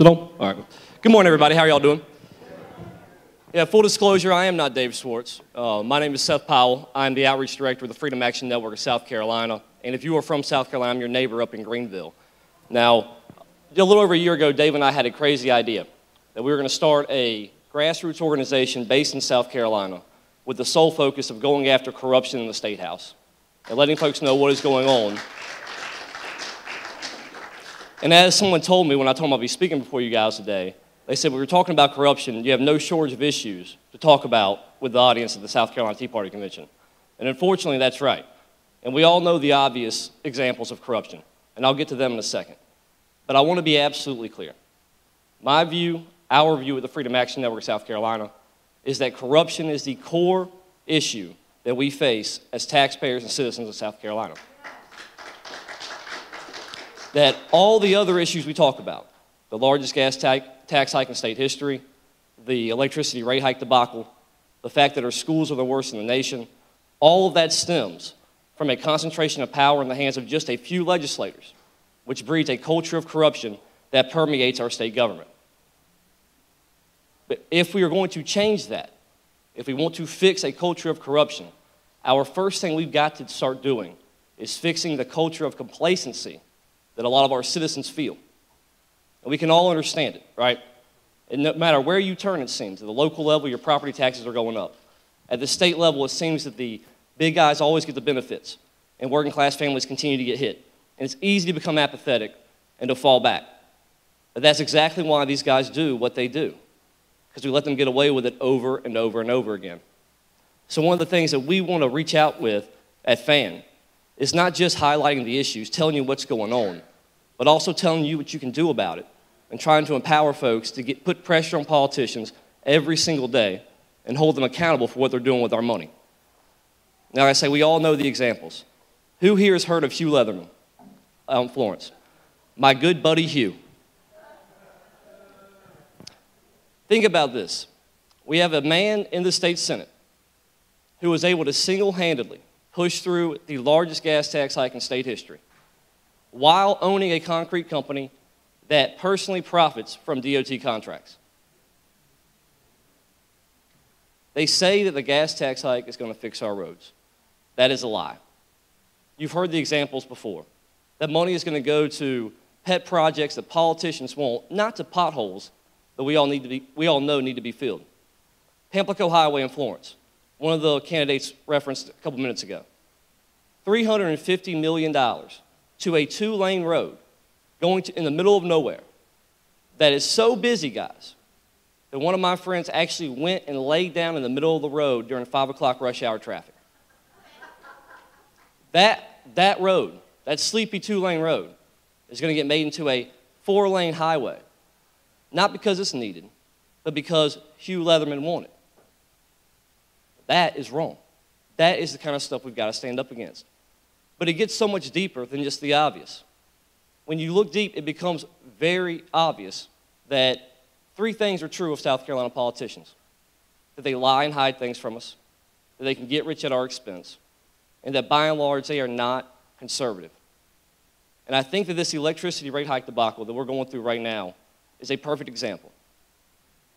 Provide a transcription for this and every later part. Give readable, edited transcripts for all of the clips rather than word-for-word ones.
Is it on? All right. Good morning, everybody. How are y'all doing? Yeah, full disclosure, I am not Dave Schwartz. My name is Seth Powell. I'm the Outreach Director of the Freedom Action Network of South Carolina. And if you are from South Carolina, I'm your neighbor up in Greenville. Now, a little over a year ago, Dave and I had a crazy idea that we were going to start a grassroots organization based in South Carolina with the sole focus of going after corruption in the State House and letting folks know what is going on. And as someone told me when I told them I'd be speaking before you guys today, they said, when we're talking about corruption, you have no shortage of issues to talk about with the audience at the South Carolina Tea Party Convention. And unfortunately, that's right. And we all know the obvious examples of corruption, and I'll get to them in a second. But I want to be absolutely clear. My view, our view at the Freedom Action Network of South Carolina, is that corruption is the core issue that we face as taxpayers and citizens of South Carolina. That all the other issues we talk about, the largest gas tax hike in state history, the electricity rate hike debacle, the fact that our schools are the worst in the nation, all of that stems from a concentration of power in the hands of just a few legislators, which breeds a culture of corruption that permeates our state government. But if we are going to change that, if we want to fix a culture of corruption, our first thing we've got to start doing is fixing the culture of complacency that a lot of our citizens feel. And we can all understand it, right? And no matter where you turn, it seems, at the local level, your property taxes are going up. At the state level, it seems that the big guys always get the benefits, and working class families continue to get hit. And it's easy to become apathetic and to fall back. But that's exactly why these guys do what they do, because we let them get away with it over and over and over again. So one of the things that we want to reach out with at FAN is not just highlighting the issues, telling you what's going on, but also telling you what you can do about it and trying to empower folks to put pressure on politicians every single day and hold them accountable for what they're doing with our money. Now, I say we all know the examples. Who here has heard of Hugh Leatherman out in Florence? My good buddy Hugh. Think about this. We have a man in the state Senate who was able to single-handedly push through the largest gas tax hike in state history while owning a concrete company that personally profits from DOT contracts. They say that the gas tax hike is going to fix our roads. That is a lie. You've heard the examples before. That money is going to go to pet projects that politicians want, not to potholes that we all know need to be filled. Pamplico Highway in Florence, one of the candidates referenced a couple minutes ago. $350 million to a two-lane road going in the middle of nowhere that is so busy, guys, that one of my friends actually went and laid down in the middle of the road during 5 o'clock rush hour traffic. That road, that sleepy two-lane road, is going to get made into a 4-lane highway, not because it's needed, but because Hugh Leatherman wanted it. That is wrong. That is the kind of stuff we've got to stand up against. But it gets so much deeper than just the obvious. When you look deep, it becomes very obvious that 3 things are true of South Carolina politicians: that they lie and hide things from us, that they can get rich at our expense, and that by and large they are not conservative. And I think that this electricity rate hike debacle that we're going through right now is a perfect example.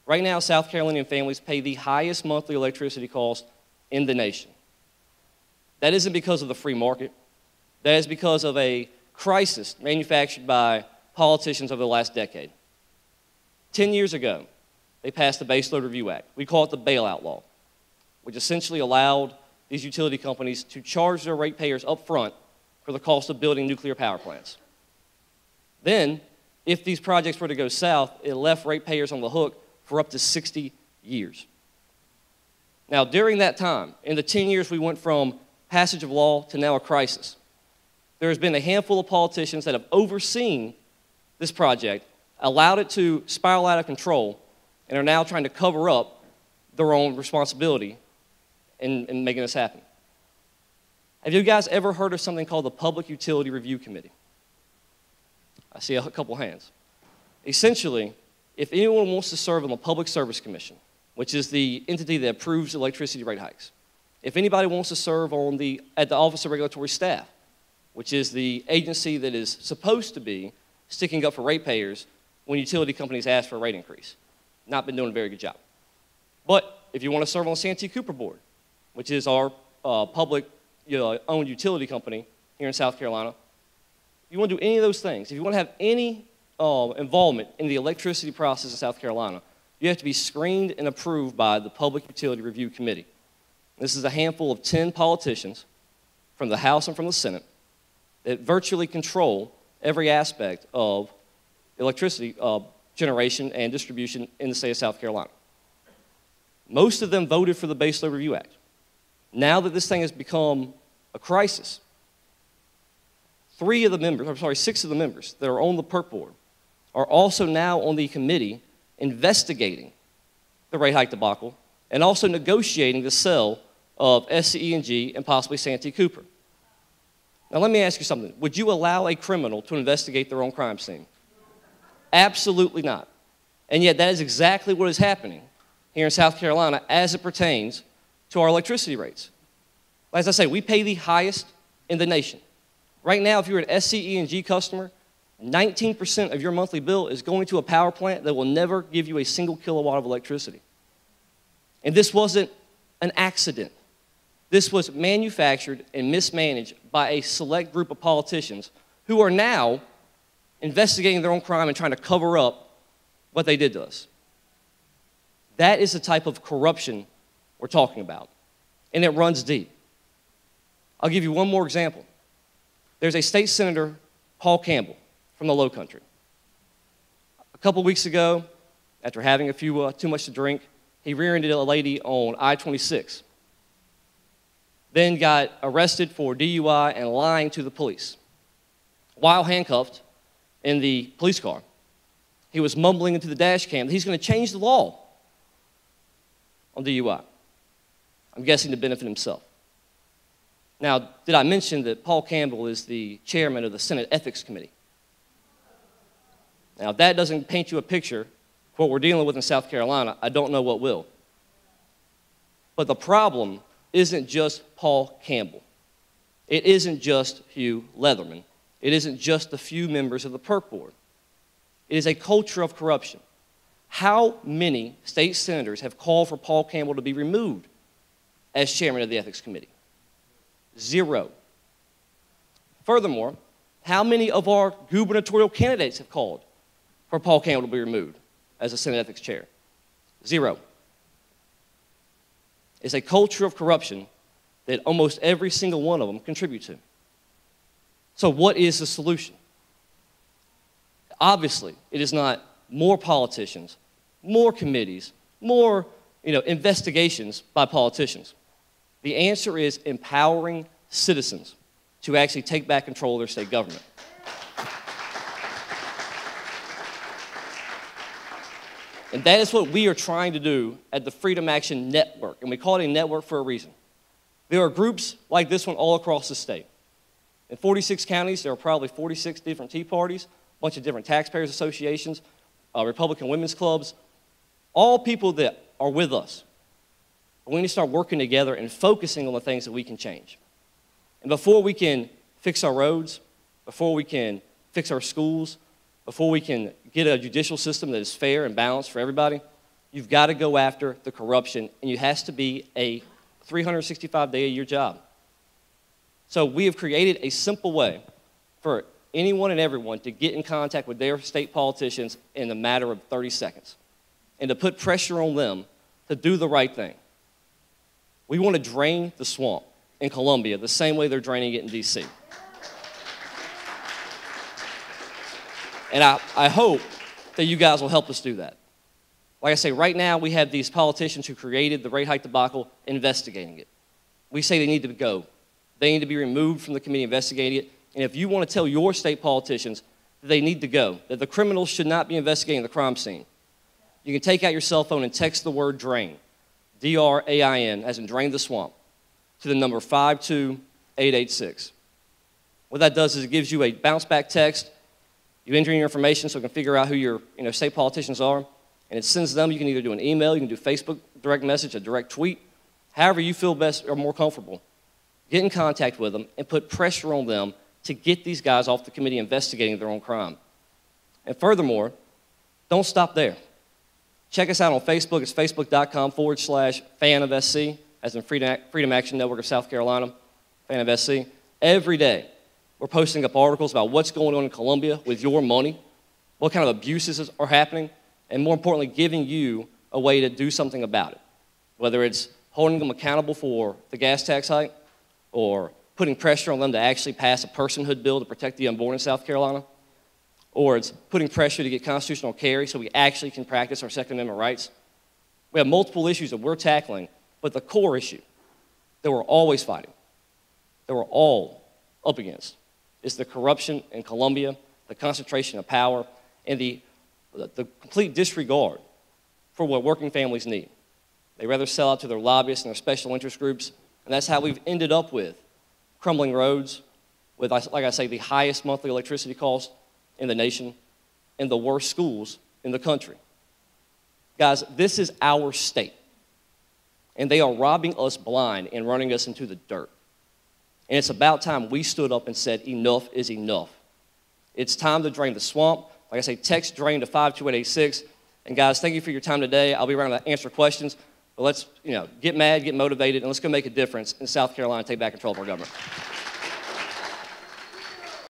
Right now, South Carolinian families pay the highest monthly electricity cost in the nation. That isn't because of the free market. That is because of a crisis manufactured by politicians over the last decade. 10 years ago, they passed the Baseload Review Act. We call it the bailout law, which essentially allowed these utility companies to charge their ratepayers up front for the cost of building nuclear power plants. Then, if these projects were to go south, it left ratepayers on the hook for up to 60 years. Now, during that time, in the 10 years we went from passage of law to now a crisis, there has been a handful of politicians that have overseen this project, allowed it to spiral out of control, and are now trying to cover up their own responsibility in making this happen. Have you guys ever heard of something called the Public Utility Review Committee? I see a couple hands. Essentially, if anyone wants to serve on the Public Service Commission, which is the entity that approves electricity rate hikes, if anybody wants to serve at the Office of Regulatory Staff, which is the agency that is supposed to be sticking up for ratepayers when utility companies ask for a rate increase. Not been doing a very good job. But if you want to serve on the Santee Cooper board, which is our public owned utility company here in South Carolina, if you want to do any of those things, if you want to have any involvement in the electricity process in South Carolina, you have to be screened and approved by the Public Utility Review Committee. This is a handful of 10 politicians from the House and from the Senate that virtually control every aspect of electricity generation and distribution in the state of South Carolina. Most of them voted for the Base Load Review Act. Now that this thing has become a crisis, 6 of the members that are on the PERC board are also now on the committee investigating the rate hike debacle and also negotiating the sale of SCE&G and possibly Santee Cooper. Now let me ask you something. Would you allow a criminal to investigate their own crime scene? Absolutely not. And yet that is exactly what is happening here in South Carolina as it pertains to our electricity rates. As I say, we pay the highest in the nation. Right now, if you're an SCE&G customer, 19% of your monthly bill is going to a power plant that will never give you a single kilowatt of electricity. And this wasn't an accident. This was manufactured and mismanaged by a select group of politicians who are now investigating their own crime and trying to cover up what they did to us. That is the type of corruption we're talking about, and it runs deep. I'll give you one more example. There's a state senator, Paul Campbell, from the Low Country. A couple weeks ago, after having a few too much to drink, he rear-ended a lady on I-26, then got arrested for DUI and lying to the police. While handcuffed in the police car, he was mumbling into the dash cam that he's going to change the law on DUI. I'm guessing to benefit himself. Now, did I mention that Paul Campbell is the chairman of the Senate Ethics Committee? Now, if that doesn't paint you a picture of what we're dealing with in South Carolina, I don't know what will. But the problem isn't just Paul Campbell. It isn't just Hugh Leatherman. It isn't just the few members of the PERC board. It is a culture of corruption. How many state senators have called for Paul Campbell to be removed as chairman of the Ethics Committee? 0. Furthermore, how many of our gubernatorial candidates have called for Paul Campbell to be removed as a Senate Ethics Chair? 0. It's a culture of corruption that almost every single one of them contribute to. So what is the solution? Obviously, it is not more politicians, more committees, more investigations by politicians. The answer is empowering citizens to actually take back control of their state government. And that is what we are trying to do at the Freedom Action Network, and we call it a network for a reason. There are groups like this one all across the state. In 46 counties, there are probably 46 different Tea Parties, a bunch of different taxpayers associations, Republican women's clubs, all people that are with us. We need to start working together and focusing on the things that we can change. And before we can fix our roads, before we can fix our schools, before we can get a judicial system that is fair and balanced for everybody, you've got to go after the corruption, and it has to be a 365-day-a-year job. So we have created a simple way for anyone and everyone to get in contact with their state politicians in a matter of 30 seconds and to put pressure on them to do the right thing. We want to drain the swamp in Columbia the same way they're draining it in D.C. And I hope that you guys will help us do that. Like I say, right now we have these politicians who created the rate hike debacle investigating it. We say they need to go. They need to be removed from the committee investigating it. And if you want to tell your state politicians that they need to go, that the criminals should not be investigating the crime scene, you can take out your cell phone and text the word DRAIN, D-R-A-I-N, as in drain the swamp, to the number 52886. What that does is it gives you a bounce back text. You enter your information so it can figure out who your state politicians are, and it sends them. You can either do an email, you can do Facebook direct message, a direct tweet, however you feel best or more comfortable. Get in contact with them and put pressure on them to get these guys off the committee investigating their own crime. And furthermore, don't stop there. Check us out on Facebook. It's facebook.com/fan of SC, as in Freedom Action Network of South Carolina, fan of SC. Every day, we're posting up articles about what's going on in Columbia with your money, what kind of abuses are happening, and more importantly, giving you a way to do something about it. Whether it's holding them accountable for the gas tax hike, or putting pressure on them to actually pass a personhood bill to protect the unborn in South Carolina, or it's putting pressure to get constitutional carry so we actually can practice our Second Amendment rights. We have multiple issues that we're tackling, but the core issue that we're always fighting, that we're all up against, is the corruption in Columbia, the concentration of power, and the complete disregard for what working families need. They rather sell out to their lobbyists and their special interest groups, and that's how we've ended up with crumbling roads, with, like I say, the highest monthly electricity cost in the nation, and the worst schools in the country. Guys, this is our state, and they are robbing us blind and running us into the dirt. And it's about time we stood up and said, enough is enough. It's time to drain the swamp. Like I say, text DRAIN to 52886. And guys, thank you for your time today. I'll be around to answer questions. But let's, get mad, get motivated, and let's go make a difference in South Carolina, take back control of our government.